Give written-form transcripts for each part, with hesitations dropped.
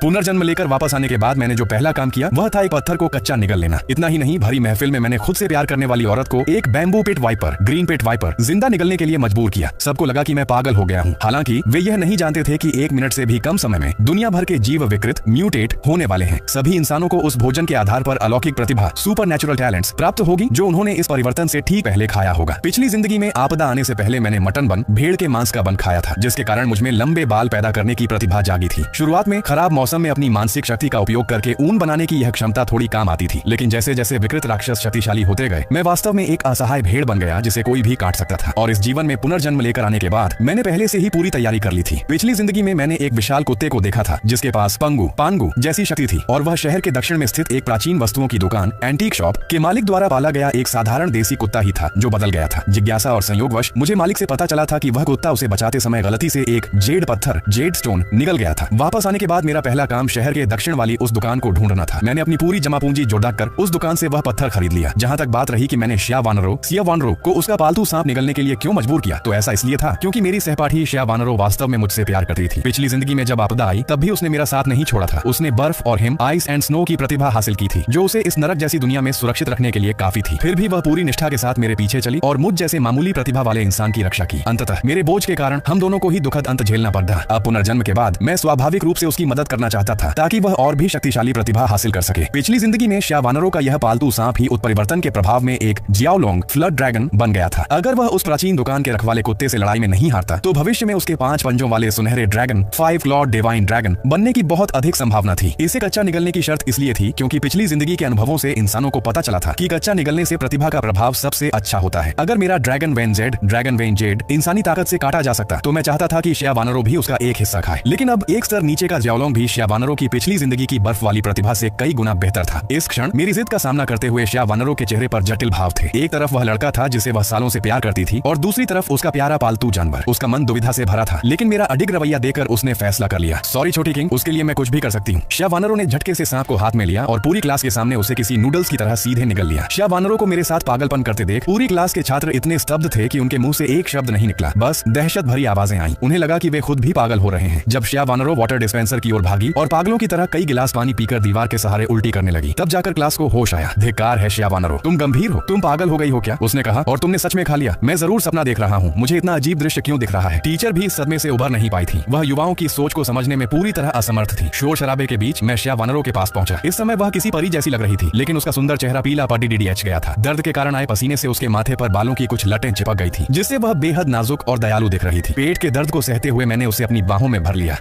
पुनर्जन्म लेकर वापस आने के बाद मैंने जो पहला काम किया वह था एक पत्थर को कच्चा निगल लेना। इतना ही नहीं, भरी महफिल में मैंने खुद से प्यार करने वाली औरत को एक बैम्बू पेट वाइपर, ग्रीन पेट वाइपर जिंदा निगलने के लिए मजबूर किया। सबको लगा कि मैं पागल हो गया हूँ। हालांकि वे यह नहीं जानते थे कि 1 मिनट से भी कम समय में दुनिया भर के जीव विकृत म्यूटेट होने वाले हैं। सभी इंसानों को उस भोजन के आधार पर अलौकिक प्रतिभा, सुपर नेचुरल टैलेंट्स प्राप्त होगी जो उन्होंने इस परिवर्तन से ठीक पहले खाया होगा। पिछली जिंदगी में आपदा आने से पहले मैंने मटन बन, भेड़ के मांस का बन खाया था, जिसके कारण मुझमें लंबे बाल पैदा करने की प्रतिभा जागी थी। शुरुआत में खराब मौसम में अपनी मानसिक शक्ति का उपयोग करके ऊन बनाने की यह क्षमता थोड़ी काम आती थी, लेकिन जैसे जैसे विकृत राक्षस शक्तिशाली होते गए मैं वास्तव में एक असहाय भेड़ बन गया जिसे कोई भी काट सकता था। और इस जीवन में पुनर्जन्म लेकर आने के बाद मैंने पहले से ही पूरी तैयारी कर ली थी। पिछली जिंदगी में मैंने एक विशाल कुत्ते को देखा था जिसके पास पांगू जैसी शक्ति थी, और वह शहर के दक्षिण में स्थित एक प्राचीन वस्तुओं की दुकान एंटीक शॉप के मालिक द्वारा पाला गया एक साधारण देसी कुत्ता ही था जो बदल गया था। जिज्ञासा और संयोगवश मुझे मालिक से पता चला था कि वह कुत्ता उसे बचाते समय गलती से एक जेड पत्थर, जेड स्टोन निगल गया था। वापस आने के बाद मेरा पहला काम शहर के दक्षिण वाली उस दुकान को ढूंढना था। मैंने अपनी पूरी जमा पूंजी जुटा कर उस दुकान से वह पत्थर खरीद लिया। जहां तक बात रही कि मैंने शिया वानरो को उसका पालतू सांप निगलने के लिए क्यों मजबूर किया, तो ऐसा इसलिए था क्योंकि मेरी सहपाठी शिया वानरो वास्तव में मुझसे प्यार करती थी। पिछली जिंदगी में जब आपदा आई तब भी उसने मेरा साथ नहीं छोड़ा था। उसने बर्फ और हिम, आइस एंड स्नो की प्रतिभा हासिल की थी जो उसे इस नरक जैसी दुनिया में सुरक्षित रखने के लिए काफी थी। फिर भी वह पूरी निष्ठा के साथ मेरे पीछे चली और मुझ जैसे मामूली प्रतिभा वाले इंसान की रक्षा की। अंततः मेरे बोझ के कारण हम दोनों को ही दुखद अंत झेलना पड़ा। अब पुनर्जन्म के बाद मैं स्वाभाविक रूप से उसकी मदद करना चाहता था ताकि वह और भी शक्तिशाली प्रतिभा हासिल कर सके। पिछली जिंदगी में शिया वानरो का यह पालतू सांप ही उत्परिवर्तन के प्रभाव में एक जियाओलोंग फ्लड ड्रैगन बन गया था। अगर वह उस प्राचीन दुकान के रखवाले कुत्ते से लड़ाई में नहीं हारता तो भविष्य में उसके 5 पंजों वाले सुनहरे ड्रैगन, 5 क्लॉड डिवाइन ड्रैगन बनने की बहुत अधिक संभावना थी। इसे कच्चा निगलने की शर्त इसलिए थी क्योंकि पिछली जिंदगी के अनुभवों से इंसानों को पता चला था कि कच्चा निगलने से प्रतिभा का प्रभाव सबसे अच्छा होता है। अगर मेरा ड्रैगन वेन जेड इंसानी ताकत से काटा जा सकता तो मैं चाहता था कि शिया वानरो भी उसका एक हिस्सा खाए। लेकिन अब एक स्तर नीचे का जियाओलोंग भी शिया वानरो की पिछली जिंदगी की बर्फ वाली प्रतिभा से कई गुना बेहतर था। इस क्षण मेरी जिद का सामना करते हुए शिया वानरो के चेहरे पर जटिल भाव थे। एक तरफ वह लड़का था जिसे वह सालों से प्यार करती थी और दूसरी तरफ उसका प्यारा पालतू जानवर। उसका मन दुविधा से भरा था, लेकिन मेरा अडिग रवैया देखकर उसने फैसला कर लिया, सॉरी छोटी किंग, उसके लिए मैं कुछ भी कर सकती हूँ। शिया वानरो ने झटके से सांप को हाथ में लिया और पूरी क्लास के सामने उसे किसी नूडल्स की तरह सीधे निगल लिया। शिया वानरो को मेरे साथ पागलपन करते देख पूरी क्लास के छात्र इतने स्तब्ध थे कि उनके मुंह से एक शब्द नहीं निकला, बस दहशत भरी आवाजें आईं। उन्हें लगा कि वे खुद भी पागल हो रहे हैं। जब शिया वानरो वाटर डिस्पेंसर की ओर भागी और पागलों की तरह कई गिलास पानी पीकर दीवार के सहारे उल्टी करने लगी, तब जाकर क्लास को होश आया। धिक्कार है शिया वानरो, तुम गंभीर हो, तुम पागल हो गई हो क्या? उसने कहा, और तुमने सच में खा लिया? मैं जरूर सपना देख रहा हूँ, मुझे इतना अजीब दृश्य क्यों दिख रहा है? टीचर भी इस सदमे से उभर नहीं पाई थी। वह युवाओं की सोच को समझने में पूरी तरह असमर्थ थी। शोर शराबे के बीच मैं शिया वानरो के पास पहुंचा। इस समय वह किसी परी जैसी लग रही थी, लेकिन उसका सुंदर चेहरा पीला पड़ गया था। दर्द के कारण आए पसीने से उसके माथे पर बालों की कुछ लटें चिपक गई थी, जिससे वह बेहद नाजुक और दयालु दिख रही थी। पेट के दर्द को सहते हुए मैंने उसे अपनी बाहों में भर लिया।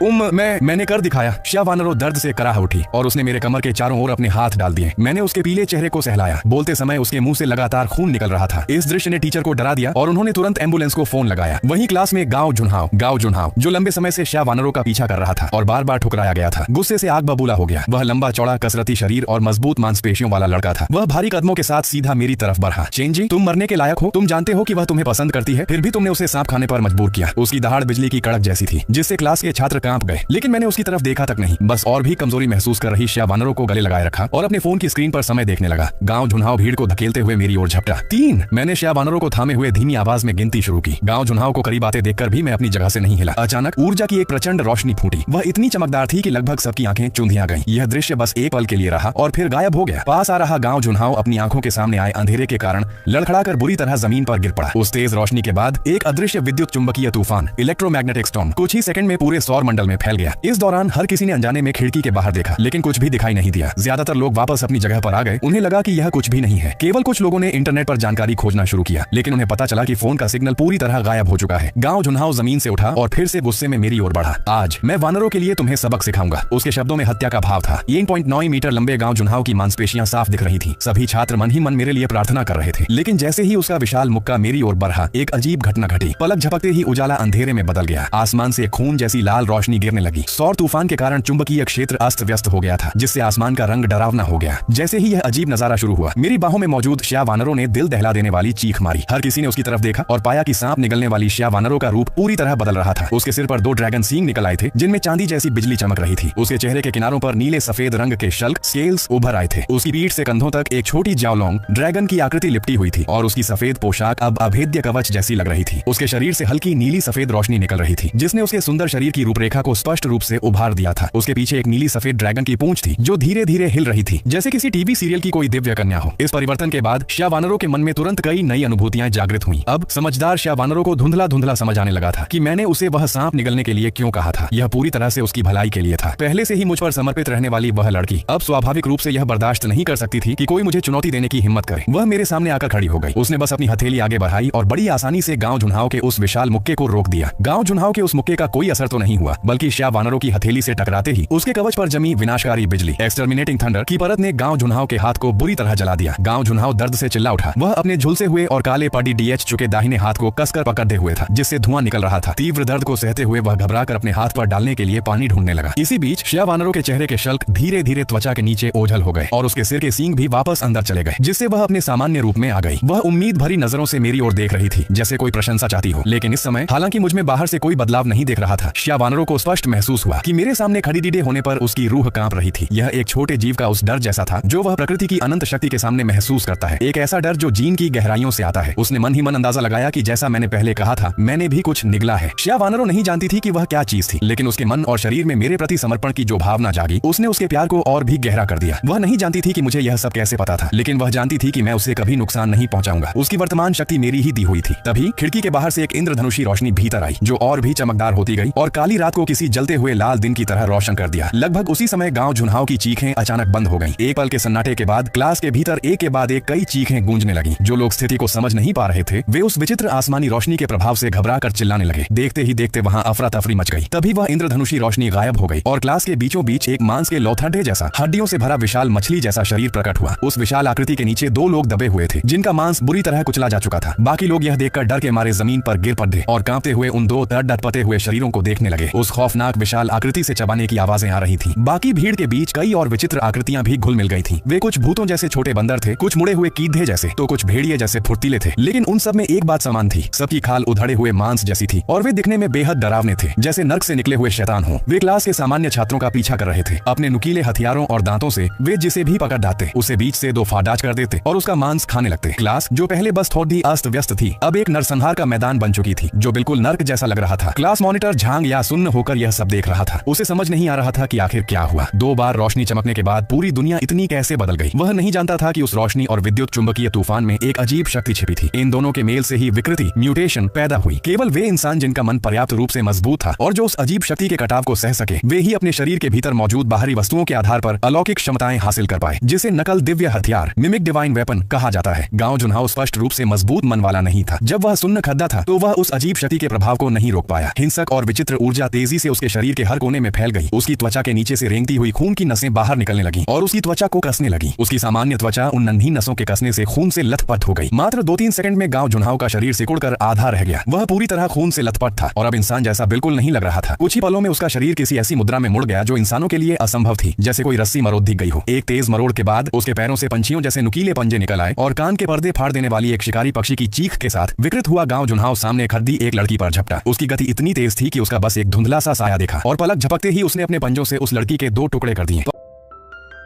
मैंने कर दिखाया। शिया वानरो दर्द से कराह उठी और उसने मेरे कमर के चारों ओर अपने हाथ डाल दिए। मैंने उसके पीले चेहरे को सहलाया। बोलते समय उसके मुंह से लगातार खून निकल रहा था। इस दृश्य ने टीचर को डरा दिया और उन्होंने तुरंत एम्बुलेंस को फोन लगाया। वहीं क्लास में गांव जुनहाव जो लंबे समय से शिया वानरो का पीछा कर रहा था और बार बार ठुकराया गया था, गुस्से से आग बबूला हो गया। वह लंबा चौड़ा कसरती शरीर और मजबूत मांसपेशियों वाला लड़का था। वह भारी कदमों के साथ सीधा मेरी तरफ बढ़ा। चेंजी, तुम मरने के लायक हो। तुम जानते हो कि वह तुम्हें पसंद करती है, फिर भी तुमने उसे सांप खाने पर मजबूर किया। उसकी दहाड़ बिजली की कड़क जैसी थी, जिससे क्लास के छात्र कांप गए, लेकिन मैंने उसकी तरफ देखा तक नहीं। बस और भी कमजोरी महसूस कर रही शिया वानरो को गले लगाए रखा और अपने फोन की स्क्रीन पर समय देखने लगा। गांव जुनहाव भीड़ को धकेलते हुए मेरी ओर झपटा। 3। मैंने शिया वानरो को थामे हुए धीमी आवाज में गिनती शुरू की। गांव जुनहाव को करीब आते देखकर भी मैं अपनी जगह से नहीं हिला। अचानक ऊर्जा की एक प्रचंड रोशनी फूटी। वह इतनी चमकदार थी कि लगभग सबकी आंखें चुंधिया गईं। यह दृश्य बस एक पल के लिए रहा और फिर गायब हो गया। पास आ रहा गांव जुनहाव अपनी आंखों के सामने आए अंधेरे के कारण लड़खड़ाकर बुरी तरह जमीन पर गिर पड़ा। उस तेज रोशनी के बाद एक अदृश्य विद्युत चुंबकीय तूफान, इलेक्ट्रोमैग्नेटिक स्टॉर्म, कुछ ही सेकंड में पूरे सौर मंडल में फैल गया। इस दौरान हर किसी ने अनजाने में खिड़की के बाहर देखा, लेकिन कुछ भी दिखाई नहीं दिया। ज्यादातर लोग वापस अपनी जगह पर आ गए। उन्हें लगा कि यह कुछ भी नहीं है। केवल कुछ लोगों ने इंटरनेट पर जानकारी खोजना शुरू किया, लेकिन उन्हें पता चला कि फोन का सिग्नल पूरी तरह गायब हो चुका है। गांव जुनहाव जमीन से उठा और फिर से गुस्से में मेरी ओर बढ़ा। आज मैं वानरों के लिए तुम्हें सबक सिखाऊंगा। उसके शब्दों में हत्या का भाव था। 1.9 मीटर लंबे गांव जुनहाव की मांसपेशियां साफ दिख रही थी। सभी छात्र मन ही मन मेरे लिए प्रार्थना कर रहे थे, लेकिन जैसे ही उसका विशाल मुक्का मेरी ओर बढ़ा, एक अजीब घटना घटी। पलक झपकते ही उजाला अंधेरे में बदल गया। आसमान से खून जैसी लाल रोशनी गिरने लगी। सौर तूफान के कारण चुंबकीय क्षेत्र अस्त व्यस्त हो गया था, जिससे आसमान का रंग डरावना हो गया। जैसे ही यह अजीब नजारा शुरू हुआ, मेरी बाहों में मौजूद शिया वानरो ने दिल दहला देने वाली चीख मारी। हर किसी ने उसकी तरफ देखा और पाया कि सांप निगलने वाली शिया वानरो का रूप पूरी तरह बदल रहा था। उसके सिर पर 2 ड्रैगन सींग निकल आए थे, जिनमें चांदी जैसी बिजली चमक रही थी। उसके चेहरे के किनारों पर नीले सफेद रंग के शल्क स्केल्स उभर आए थे। उसकी पीठ से कंधों तक एक छोटी जियाओलोंग ड्रैगन की आकृति लिपटी हुई थी और उसकी सफेद पोशाक अब अभेद्य कवच जैसी लग रही थी। उसके शरीर से हल्की नीली सफेद रोशनी निकल रही थी, जिसने उसके सुंदर शरीर की रूपरेखा को स्पष्ट रूप से उभार दिया था। था। उसके पीछे एक नीली सफेद ड्रैगन की पूंछ थी जो धीरे धीरे हिल रही थी, जैसे किसी टीवी सीरियल की कोई दिव्य कन्या हो। इस परिवर्तन के बाद श्यावानरों के मन में तुरंत कई नई अनुभूतियां जागृत हुई। अब समझदार श्यावानरों को धुंधला धुंधला समझ आने लगा था कि मैंने उसे वह सांप निगलने के लिए क्यों कहा था। यह पूरी तरह से उसकी भलाई के लिए था। पहले से ही मुझ पर समर्पित रहने वाली वह लड़की अब स्वाभाविक रूप से यह बर्दाश्त नहीं कर सकती थी कि कोई मुझे चुनौती देने की हिम्मत करे। वह मेरे सामने आकर खड़ी हो गई। उसने बस अपनी हथेली आगे बढ़ाई और बड़ी आसानी से गांव झुनहाव के उस विशाल मुक्के को रोक दिया। गांव झुनहाव के उस मुक्के का कोई असर तो नहीं हुआ, बल्कि श्यावानरों की हथेली से टकराते ही उसके कवच पर जमी विनाशकारी बिजली एक्सटर्मिनेटिंग थंडर की परत ने गांव झुनहाव के हाथ को बुरी तरह जला दिया। गांव झुनहाव दर्द से चिल्ला उठा। वह अपने झुलसे हुए और काले पड़ी डीएच चुके दाहिने हाथ को कसकर पकड़े हुए था, जिससे धुआं निकल रहा था। तीव्र दर्द को सहते हुए वह घबराकर अपने हाथ पर डालने के लिए पानी ढूंढने लगा। इसी बीच श्यावानरों के चेहरे के शल्क धीरे धीरे त्वचा के नीचे ओझल हो गए और उसके सिर के सींग भी वापस अंदर चले गए, जिससे वह अपने सामान्य रूप में आ गई। वह उम्मीद भरी नजरों से मेरी ओर देख रही थी, जैसे कोई प्रशंसा चाहती हो। लेकिन इस समय हालांकि मुझ में बाहर से कोई बदलाव नहीं देख रहा था, श्यावानरों को स्पष्ट महसूस हुआ कि मेरे सामने खड़ी डीडे होने पर उसकी रूह कांप रही थी। यह एक छोटे जीव का उस डर जैसा था जो वह प्रकृति की अनंत शक्ति के सामने महसूस करता है। एक ऐसा डर जो जीन की गहराइयों से आता है। उसने मन ही मन अंदाजा लगाया कि जैसा मैंने पहले कहा था, मैंने भी कुछ निगला है। श्यावानरों नहीं जानती थी कि वह क्या चीज थी, लेकिन उसके मन और शरीर में मेरे प्रति समर्पण की जो भावना जागी, उसने उसके प्यार को और भी गहरा कर दिया। वह नहीं जानती थी कि मुझे यह सब कैसे पता था, लेकिन वह जानती थी कि मैं उसे कभी नुकसान नहीं पहुंचाऊंगा। उसकी वर्तमान शक्ति मेरी ही दी हुई थी। तभी खिड़की के बाहर से एक इंद्रधनुषी रोशनी भीतर आई, जो और भी चमकदार होती गई और काली रात को किसी जलते हुए लाल दिन की तरह रोशन कर दिया। लगभग उसी समय गांव झुनहाव की चीखें अचानक बंद हो गईं। एक पल के सन्नाटे के बाद क्लास के भीतर एक के बाद एक कई चीखें गूंजने लगीं। जो लोग स्थिति को समझ नहीं पा रहे थे, वे उस विचित्र आसमानी रोशनी के प्रभाव से घबराकर चिल्लाने लगे। देखते ही देखते वहां अफरा तफरी मच गई। तभी वह इंद्रधनुषी रोशनी गायब हो गई और क्लास के बीचों बीच एक मांस के लोथड़े जैसा, हड्डियों से भरा विशाल मछली जैसा शरीर प्रकट हुआ। उस विशाल आकृति के नीचे दो लोग दबे हुए थे, जिनका मांस बुरी तरह कुचला जा चुका था। बाकी लोग यह देखकर डर के मारे जमीन पर गिर पड़े और कांपते हुए उन दो डटपटे हुए शरीरों को देखने लगे। उस खौफनाक विशाल आकृति से चबाने की आवाजें आ रही थी। बाकी भीड़ के बीच कई और विचित्र आकृतियां भी घुल मिल गई थी। वे कुछ भूतों जैसे छोटे बंदर थे, कुछ मुड़े हुए कीधे जैसे, तो कुछ भेड़िए जैसे फुर्तीले थे। लेकिन उन सब में एक बात समान थी, सबकी खाल उधड़े हुए मांस जैसी थी और वे दिखने में बेहद डरावने थे, जैसे नर्क से निकले हुए शैतान हो। वे क्लास के सामान्य छात्रों का पीछा कर रहे थे। अपने नुकीले हथियारों और दांतों से वे जिसे भी पकड़ डालते, उसे बीच से दो फाड़ाज कर देते और उसका मांस खाने लगते। क्लास, जो पहले बस थोड़ी अस्त व्यस्त थी, अब एक नरसंहार का मैदान बन चुकी थी, जो बिल्कुल नर्क जैसा लग रहा था। क्लास मॉनिटर झांग या सुन्न होकर यह सब देख रहा था। उसे समझ नहीं आ रहा था कि आखिर क्या हुआ। 2 बार रोशनी चमकने के बाद पूरी दुनिया इतनी कैसे बदल गई। वह नहीं जानता था कि उस रोशनी और विद्युत चुंबकीय तूफान में एक अजीब शक्ति छिपी थी। इन दोनों के मेल से ही विकृति, म्यूटेशन पैदा हुई। केवल वे इंसान जिनका मन पर्याप्त रूप से मजबूत था और जो उस अजीब शक्ति के कटाव को सह सके, वे ही अपने शरीर के भीतर मौजूद बाहरी वस्तुओं के आधार पर अलौकिक क्षमताएं हासिल कर पाए, जिसे नकल दिव्य हथियार, मिमिक डिवाइन वेपन कहा जाता है। गांव झुनहाव स्पष्ट रूप से मजबूत मन वाला नहीं था। जब वह सुन्न खद्दा था तो वह उस अजीब शक्ति के प्रभाव को नहीं रोक पाया। हिंसक और विचित्र ऊर्जा तेजी से उसके शरीर के हर कोने में फैल गई। उसकी त्वचा के नीचे से रेंगती हुई खून की नसें बाहर निकलने लगी और उसकी त्वचा को कसने लगी। उसकी सामान्य त्वचा उन नन्ही नसों के कसने से खून से लथपथ हो गई। मात्र 2-3 सेकंड में गांव झुनहाव का शरीर सिकुड़कर आधा रह गया। वह पूरी तरह खून से लथपथ था और अब इंसान जैसा बिल्कुल नहीं लग रहा था। कुछ ही पलों में उसका शरीर किसी ऐसी मुद्रा में मुड़ गया जो इंसानों के लिए असंभव थी, जैसे कोई रस्सी मरोड़ दी गई हो। एक तेज मरोड़ के बाद उसके पैरों से पंछियों जैसे नुकीले पंजे निकल आए और कान के पर्दे फाड़ देने वाली एक शिकारी पक्षी की चीख के साथ विकृत हुआ गांव झुनहाव सामने खड़ी एक लड़की पर झपटा। उसकी गति इतनी तेज थी कि उसका बस एक धुंधला सा साया देखा और पलक झपकते ही उसने अपने पंजों से उस लड़की के 2 टुकड़े कर दिए।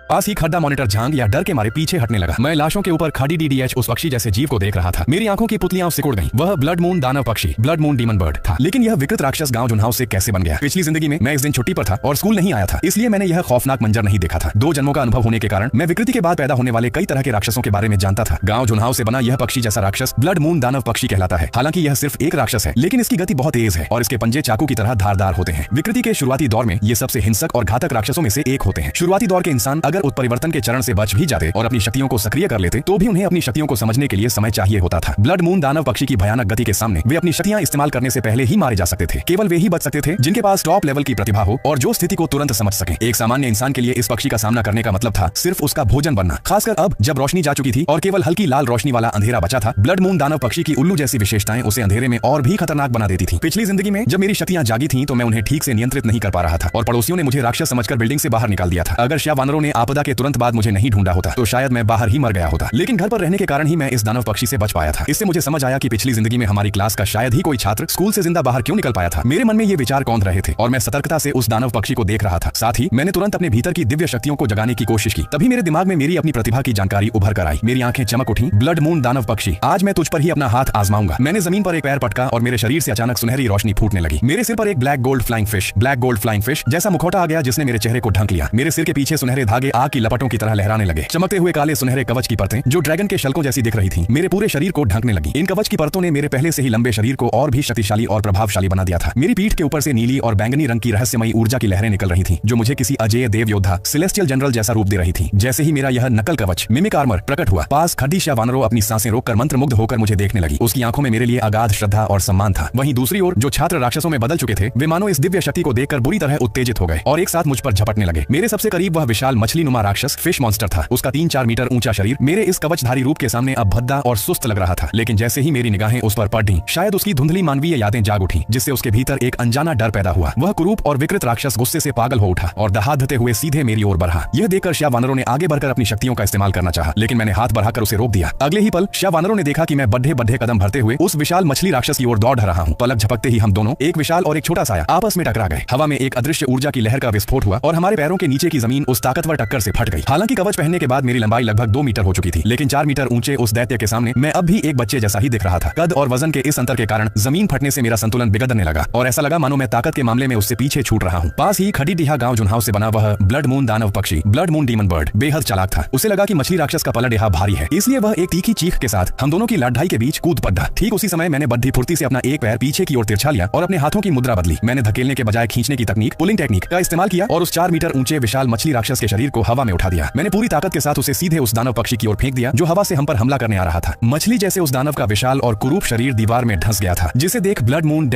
पास ही खड्डा मॉनिटर झांग या डर के मारे पीछे हटने लगा। मैं लाशों के ऊपर खड़ी डीडीएच उस पक्षी जैसे जीव को देख रहा था। मेरी आंखों की पुतलियां सिकुड़ गईं। वह ब्लड मून दानव पक्षी, ब्लड मून डीमन बर्ड था। लेकिन यह विकृत राक्षस गांव झुनहाव से कैसे बन गया? पिछली जिंदगी में मैं इस दिन छुट्टी पर था और स्कूल नहीं आया था, इसलिए मैंने यह खौफनाक मंजर नहीं देखा था। 2 जन्मों का अनुभव होने के कारण मैं विकृति के बाद पैदा होने वाले कई तरह के राक्षसों के बारे में जानता था। गांव झुनहाव से बना यह पक्षी जैसा राक्षस ब्लड मून दानव पक्षी कहलाता है। हालांकि यह सिर्फ एक राक्षस है, लेकिन इसकी गति बहुत तेज है और इसके पंजे चाकू की तरह धारदार होते हैं। विकृति के शुरुआती दौर में ये सबसे हिंसक और घातक राक्षसों में से एक होते हैं। शुरुआती दौर के इंसान अगर उत्परिवर्तन के चरण से बच भी जाते और अपनी शक्तियों को सक्रिय कर लेते, तो भी उन्हें अपनी शक्तियों को समझने के लिए समय चाहिए होता था। ब्लड मून दानव पक्षी की भयानक गति के सामने वे अपनी शक्तियां इस्तेमाल करने से पहले ही मारे जा सकते थे। केवल वे ही बच सकते थे जिनके पास टॉप लेवल की प्रतिभा हो और जो स्थिति को तुरंत समझ सके। एक सामान्य इंसान के लिए इस पक्षी का सामना करने का मतलब था सिर्फ उसका भोजन बनना। खासकर अब जब रोशनी जा चुकी थी और केवल हल्की लाल रोशनी वाला अंधेरा बचा था, ब्लड मून दानव पक्षी की उल्लू जैसी विशेषताएं उसे अंधेरे में और भी खतरनाक बना देती थी। पिछली जिंदगी में जब मेरी शक्तियां जागी थी तो मैं उन्हें ठीक से नियंत्रित नहीं कर पा रहा था और पड़ोसियों ने मुझे राक्षस समझकर बिल्डिंग से बाहर निकाल दिया था। अगर श्यावानरों ने आपस आपदा के तुरंत बाद मुझे नहीं ढूंढा होता तो शायद मैं बाहर ही मर गया होता, लेकिन घर पर रहने के कारण ही मैं इस दानव पक्षी से बच पाया था। इससे मुझे समझ आया कि पिछली जिंदगी में हमारी क्लास का शायद ही कोई छात्र स्कूल से जिंदा बाहर क्यों निकल पाया था। मेरे मन में ये विचार कौंध रहे थे और मैं सतर्कता से उस दानव पक्षी को देख रहा था। साथ ही मैंने तुरंत अपने भीतर की दिव्य शक्तियों को जगाने की कोशिश की। तभी मेरे दिमाग में मेरी अपनी प्रतिभा की जानकारी उभर कर आई। मेरी आंखें चमक उठी। ब्लड मून दानव पक्षी, आज मैं तुझ पर ही अपना हाथ आजमाऊंगा। मैंने जमीन पर एक पैर पटका और मेरे शरीर से अचानक सुनहरी रोशनी फूटने लगी। मेरे सिर पर एक ब्लैक गोल्ड फ्लाइंग फिश जैसा मुखौटा आ गया जिसने मेरे चेहरे को ढक लिया। मेरे सिर के पीछे सुनहरे धागे आग की लपटों की तरह लहराने लगे। चमकते हुए काले सुनहरे कवच की परतें जो ड्रैगन के शल्कों जैसी दिख रही थी मेरे पूरे शरीर को ढकने लगी। इन कवच की परतों ने मेरे पहले से ही लंबे शरीर को और भी शक्तिशाली और प्रभावशाली बना दिया था। मेरी पीठ के ऊपर से नीली और बैंगनी रंग की रहस्यमयी ऊर्जा की लहरें निकल रही थी जो मुझे किसी अजेय देव योद्धा सेलेस्टियल जनरल जैसा रूप दे रही थी। जैसे ही मेरा यह नकल कवच मिमिक आर्मर प्रकट हुआ, पास खड्डी श्यावानरो अपनी सांसें रोककर मंत्रमुग्ध होकर मुझे देखने लगी। उसकी आंखों में मेरे लिए अगाध श्रद्धा और सम्मान था। वहीं दूसरी ओर जो छात्र राक्षसों में बदल चुके थे वे मानो इस दिव्य शक्ति को देखकर बुरी तरह उत्तेजित हो गए और एक साथ मुझ पर झपटने लगे। मेरे सबसे करीब वह विशाल मछली नुमा राक्षस फिश मॉन्स्टर था। उसका 3-4 मीटर ऊंचा शरीर मेरे इस कवचधारी रूप के सामने अब भद्दा और सुस्त लग रहा था। लेकिन जैसे ही मेरी निगाहें उस पर पड़ी, शायद उसकी धुंधली मानवीय यादें जाग उठी जिससे उसके भीतर एक अनजाना डर पैदा हुआ। वह कुरूप और विकृत राक्षस गुस्से से पागल हो उठा और दहाड़ते हुए सीधे मेरी ओर बढ़ा। यह देखकर श्यावानरों ने आगे बढ़कर अपनी शक्तियों का इस्तेमाल करना चाहा, लेकिन मैंने हाथ बढ़ाकर उसे रोक दिया। अगले ही पल श्यावानरों ने देखा कि मैं बड्ढे कदम भरते हुए उस विशाल मछली राक्षस की ओर दौड़ रहा हूं। पलक झपकते ही हम दोनों, एक विशाल और एक छोटा साया, आपस में टकरा गए। हवा में एक अदृश्य ऊर्जा की लहर का विस्फोट हुआ और हमारे पैरों के नीचे की जमीन उस ताकतवर टक्कर से फट गई। हालांकि कवच पहनने के बाद मेरी लंबाई लगभग 2 मीटर हो चुकी थी, लेकिन 4 मीटर ऊंचे उस दैत्य के सामने मैं अब भी एक बच्चे जैसा ही दिख रहा था। कद और वजन के इस अंतर के कारण जमीन फटने से मेरा संतुलन बिगड़ने लगा और ऐसा लगा मानो मैं ताकत के मामले में उससे पीछे छूट रहा हूँ। पास ही खडीडीहा गांव जुन्हाव से बना वह ब्लड मून दानव पक्षी, ब्लड मून डीमन बर्ड, बेहद चालाक था। उसे लगा कि मछली राक्षस का पलड़ेहा भारी है, इसलिए वह एक तीखी चीख के साथ हम दोनों की लड़ाई के बीच कूद पड़ा। ठीक उसी समय मैंने बड्ढी फुर्ती से अपना एक पैर पीछे की ओर तिरछा लिया और अपने हाथों की मुद्रा बदली। मैंने धकेलने के बजाय खींचने की तकनीक, पुलिंग टेक्निक का इस्तेमाल किया और उस 4 मीटर ऊंचे विशाल मछली राक्षस के शरीर को हवा में उठा दिया। मैंने पूरी ताकत के साथ उसे सीधे उस दानव पक्षी की ओर फेंक दिया जो हवा से हम पर हमला करने आ रहा था। मछली जैसे उस दानव का विशाल और कुरूप शरीर दीवार में धंस गया था, जिसे देख ब्लड मून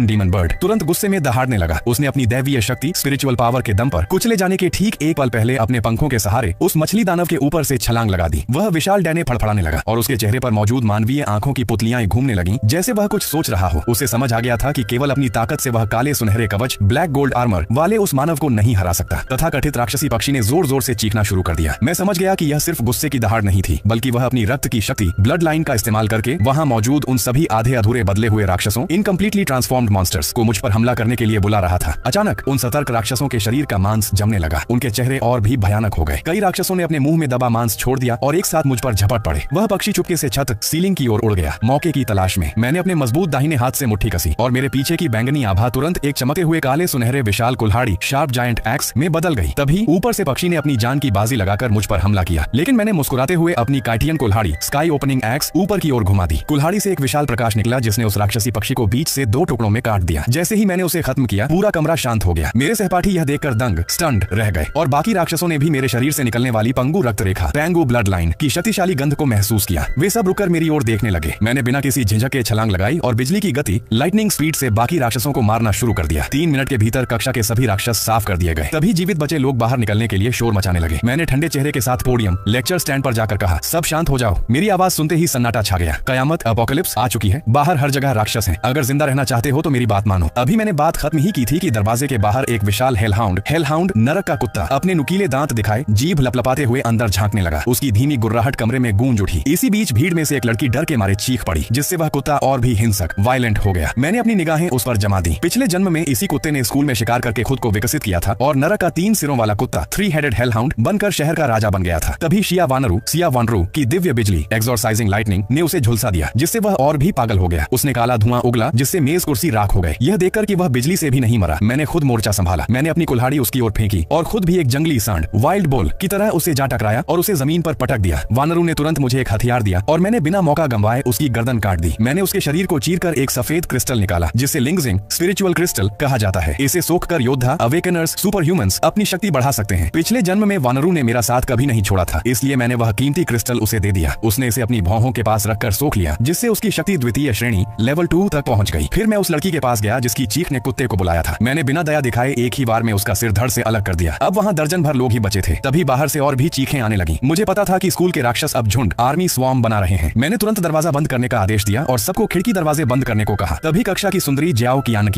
डीमन बर्ड तुरंत गुस्से में दहाड़ने लगा। उसने अपनी दैवीय शक्ति, स्पिरिचुअल पावर के दम पर कुचले जाने के ठीक एक पल पहले अपने पंखों के सहारे उस मछली दानव के ऊपर से छलांग लगा दी। वह विशाल डैने फड़फड़ाने लगा और उसके चेहरे पर मौजूद मानवीय आंखों की पुतलियां घूमने लगी जैसे वह कुछ सोच रहा हो। उसे समझ आ गया था कि केवल अपनी ताकत से वह काले सुनहरे कवच, ब्लैक गोल्ड आर्मर वाले उस मानव को नहीं हरा सकता। तथाकथित राक्षसी पक्षी ने जोर जोर से चीखना शुरू कर दिया। मैं समझ गया कि यह सिर्फ गुस्से की दहाड़ नहीं थी, बल्कि वह अपनी रक्त की शक्ति, ब्लड लाइन का इस्तेमाल करके वहां मौजूद उन सभी आधे अधूरे बदले हुए राक्षसों, इनकम्प्लीटली ट्रांसफॉर्म्ड मॉन्स्टर्स को मुझ पर हमला करने के लिए बुला रहा था। अचानक उन सतर्क राक्षसों के शरीर का मांस जमने लगा। उनके चेहरे और भी भयानक हो गए। कई राक्षसों ने अपने मुंह में दबा मांस छोड़ दिया और एक साथ मुझ पर झपट पड़े। वह पक्षी चुपके से छत, सीलिंग की ओर उड़ गया। मौके की तलाश में मैंने अपने मजबूत दाहिने हाथ से मुट्ठी कसी और मेरे पीछे की बैंगनी आभा तुरंत एक चमके हुए काले सुनहरे विशाल कुल्हाड़ी, शार्प जायंट एक्स में बदल गई। तभी ऊपर से पक्षी ने अपनी जान की बाजी लगाकर मुझ पर हमला किया, लेकिन मैंने मुस्कुराते हुए अपनी काइटियन कुल्हाड़ी, स्काई ओपनिंग एक्स, ऊपर की ओर घुमा दी। कुल्हाड़ी से एक विशाल प्रकाश निकला जिसने उस राक्षसी पक्षी को बीच से 2 टुकड़ों में काट दिया। जैसे ही मैंने उसे खत्म किया, पूरा कमरा शांत हो गया। मेरे सहपाठी यह देखकर दंग, स्टन्ड रह गए और बाकी राक्षसों ने भी मेरे शरीर से निकलने वाली पंगु रक्त रेखा, पैंगू ब्लड लाइन की शक्तिशाली गंध को महसूस किया। वे सब रुककर मेरी ओर देखने लगे। मैंने बिना किसी झिझक के छलांग लगाई और बिजली की गति, लाइटनिंग स्पीड से बाकी राक्षसों को मारना शुरू कर दिया। 3 मिनट के भीतर कक्षा के सभी राक्षस साफ कर दिए गए। तभी जीवित बचे लोग बाहर निकलने के लिए शोर मचाने लगे। मैंने ठंडे चेहरे के साथ पोडियम, लेक्चर स्टैंड पर जाकर कहा, सब शांत हो जाओ। मेरी आवाज सुनते ही सन्नाटा छा गया। कयामत, अपोकलिप्स आ चुकी है। बाहर हर जगह राक्षस हैं। अगर जिंदा रहना चाहते हो तो मेरी बात मानो। अभी मैंने बात खत्म ही की थी कि दरवाजे के बाहर एक विशाल हेलहाउंड नरक का कुत्ता अपने नुकीले दांत दिखाए जीभ लपलपाते हुए अंदर झांकने लगा। उसकी धीमी गुर्राहट कमरे में गूंज उठी। इसी बीच भीड़ में से एक लड़की डर के मारे चीख पड़ी, जिससे वह कुत्ता और भी हिंसक, वायलेंट हो गया। मैंने अपनी निगाहें उस पर जमा दी। पिछले जन्म में इसी कुत्ते ने स्कूल में शिकार करके खुद को विकसित किया था और नरक का 3 सिरों वाला कुत्ता, 3-हेडेड हेलहाउंड बनकर शहर का राजा बन गया था। तभी सियावानरू की दिव्य बिजली, एक्सोरसाइजिंग लाइटनिंग ने उसे झुलसा दिया, जिससे वह और भी पागल हो गया। उसने काला धुआं उगला जिससे मेज कुर्सी राख हो गए। यह देखकर कि वह बिजली से भी नहीं मरा, मैंने खुद मोर्चा संभाला। मैंने अपनी कुल्हाड़ी उसकी ओर फेंकी और खुद भी एक जंगली सांड, वाइल्ड बुल की तरह उसे जा टकराया और उसे जमीन पर पटक दिया। वानरू ने तुरंत मुझे एक हथियार दिया और मैंने बिना मौका गंवाए उसकी गर्दन काट दी। मैंने उसके शरीर को चीरकर एक सफेद क्रिस्टल निकाला, जिसे लिंगजिंग स्पिरिचुअल क्रिस्टल कहा जाता है। इसे सोखकर योद्धा, अवेकनर्स, सुपर ह्यूमंस अपनी शक्ति बढ़ा सकते हैं। पिछले जन्म में वानरू ने मेरा साथ कभी नहीं छोड़ा था, इसलिए मैंने वह कीमती क्रिस्टल उसे दे दिया। उसने इसे अपनी भौहों के पास रखकर सोख लिया, जिससे उसकी शक्ति द्वितीय श्रेणी लेवल 2 तक पहुंच गई। फिर मैं उस लड़की के पास गया जिसकी चीख ने कुत्ते को बुलाया था। मैंने बिना दया दिखाए एक ही बार में उसका सिर धड़ से अलग कर दिया। अब वहाँ दर्जन भर लोग ही बचे थे। तभी बाहर से और भी चीखें आने लगी। मुझे पता था कि स्कूल के राक्षस अब झुंड, आर्मी स्वॉर्म बना रहे हैं। मैंने तुरंत दरवाजा बंद करने का आदेश दिया और सबको खिड़की दरवाजे बंद करने को कहा। तभी कक्षा की सुंदरी ज्याओ कियान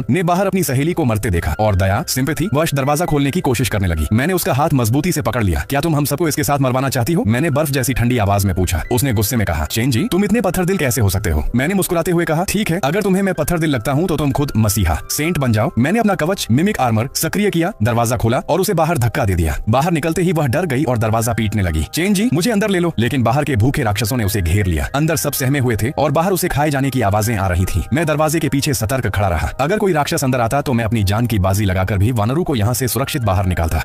ने बाहर अपनी सहेली को मरते देखा और दया, सिंपैथी वश दरवाजा खोलने की कोशिश कोशिश करने लगी। मैंने उसका हाथ मजबूती से पकड़ लिया। क्या तुम हम सबको इसके साथ मरवाना चाहती हो? मैंने बर्फ जैसी ठंडी आवाज में पूछा। उसने गुस्से में कहा, चेन जी, तुम इतने पत्थर दिल कैसे हो सकते हो? मैंने मुस्कुराते हुए कहा, ठीक है, अगर तुम्हें मैं पत्थर दिल लगता हूँ तो तुम खुद मसीहा सेंट बन जाओ। मैंने अपना कवच मिमिक आर्मर सक्रिय किया, दरवाजा खोला और उसे बाहर धक्का दे दिया। बाहर निकलते ही वह डर गई और दरवाजा पीटने लगी। चेन जी, मुझे अंदर ले लो। लेकिन बाहर के भूखे राक्षसों ने उसे घेर लिया। अंदर सब सहमे हुए थे और बाहर उसे खाए जाने की आवाजें आ रही थी। मैं दरवाजे के पीछे सतर्क खड़ा रहा। अगर कोई राक्षस अंदर आता तो मैं अपनी जान की बाजी लगाकर भी वानरों को यहाँ से सुरक्षित बाहर निकालता।